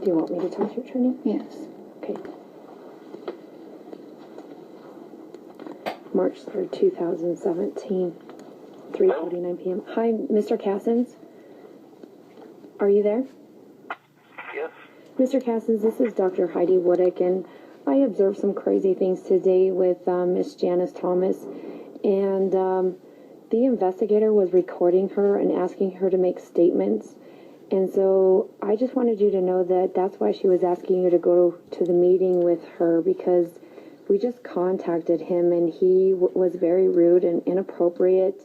Do you want me to talk to your attorney? Yes. Okay. March 3rd, 2017, 3:49 p.m. Hi, Mr. Cassens. Are you there? Yes. Mr. Cassens, this is Dr. Heidi Woodick, and I observed some crazy things today with Miss Janice Thomas, and the investigator was recording her and asking her to make statements. And so I just wanted you to know that that's why she was asking you to go to the meeting with her, because we just contacted him and he was very rude and inappropriate,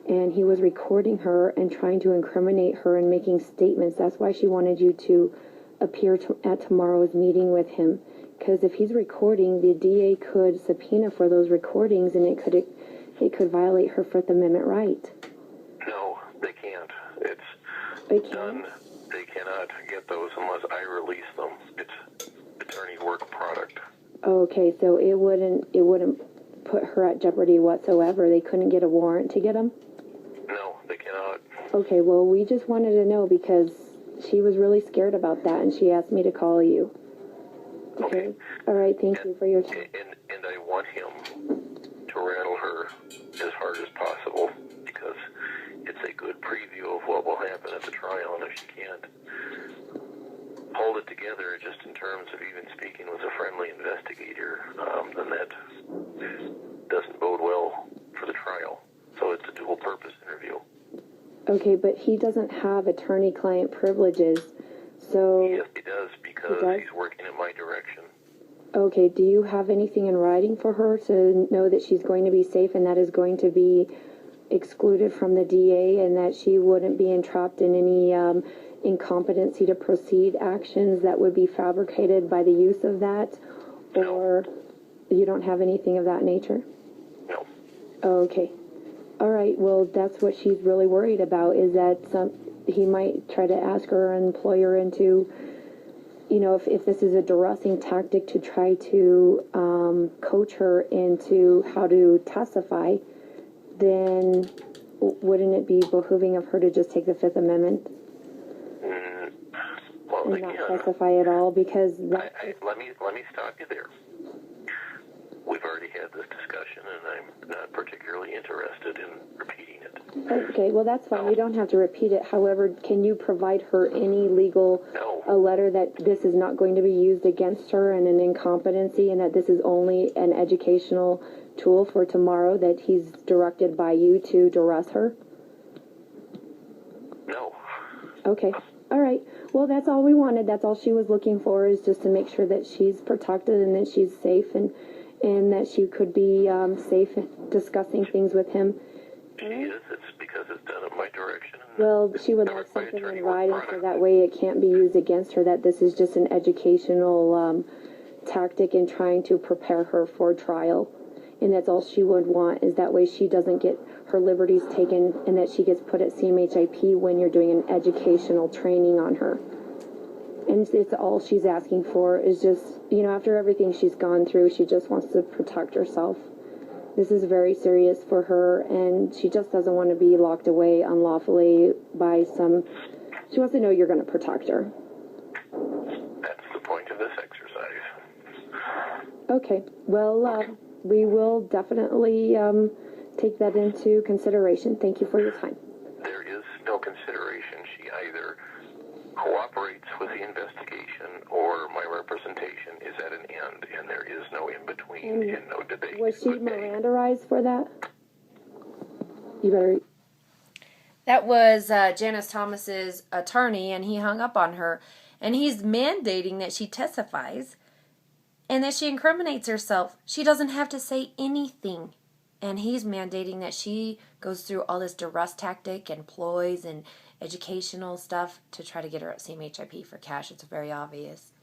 and he was recording her and trying to incriminate her and making statements. That's why she wanted you to appear at tomorrow's meeting with him, because if he's recording, the DA could subpoena for those recordings, and it could violate her Fifth Amendment right. No, they can't. They It's done. They cannot get those unless I release them. It's attorney work product. Okay, so it wouldn't put her at jeopardy whatsoever. They couldn't get a warrant to get them? No, they cannot. Okay, well, we just wanted to know because she was really scared about that, and she asked me to call you. Okay. All right, thank you for your time. And I want him to rattle her as hard as possible, because it's a good preview of what will happen at the trial, and if she can't hold it together just in terms of even speaking with a friendly investigator, then that doesn't bode well for the trial. So it's a dual-purpose interview. Okay, but he doesn't have attorney-client privileges, so... Yes, he does, because he's working in my direction. Okay, do you have anything in writing for her to know that she's going to be safe and that is going to be excluded from the DA, and that she wouldn't be entrapped in any incompetency to proceed actions that would be fabricated by the use of that? Or you don't have anything of that nature? No. Okay. All right, well, that's what she's really worried about, is that he might try to ask her employer into, you know, if this is a duressing tactic to try to coach her into how to testify, then wouldn't it be behooving of her to just take the Fifth Amendment and not testify at all? Because let me stop you there. We've already had this discussion, and I'm not particularly interested in repeating it. Okay, well, that's fine. You don't have to repeat it. However, can you provide her any legal a letter that this is not going to be used against her and an incompetency, and that this is only an educational tool for tomorrow, that he's directed by you to duress her? No. Okay. All right. Well, that's all we wanted. That's all she was looking for, is just to make sure that she's protected and that she's safe, and that she could be safe discussing things with him. She is. It's because it's done in my direction. Well, she would like something in writing so that way it can't be used against her, that this is just an educational tactic in trying to prepare her for trial. And that's all she would want, is that way she doesn't get her liberties taken, and that she gets put at CMHIP when you're doing an educational training on her. And it's all she's asking for, is just, you know, after everything she's gone through, she just wants to protect herself. This is very serious for her, and she just doesn't want to be locked away unlawfully by she wants to know you're going to protect her. That's the point of this exercise. Okay. Well, we will definitely take that into consideration. Thank you for your time. There is no consideration. She either cooperates with the investigation or my representation is at an end, and there is no in-between and no debate. Was she Mirandaized for that? You better... That was Janice Thomas's attorney, and he hung up on her, and he's mandating that she testifies and that she incriminates herself. She doesn't have to say anything. And he's mandating that she goes through all this duress tactic and ploys and educational stuff to try to get her at CMHIP for cash. It's very obvious.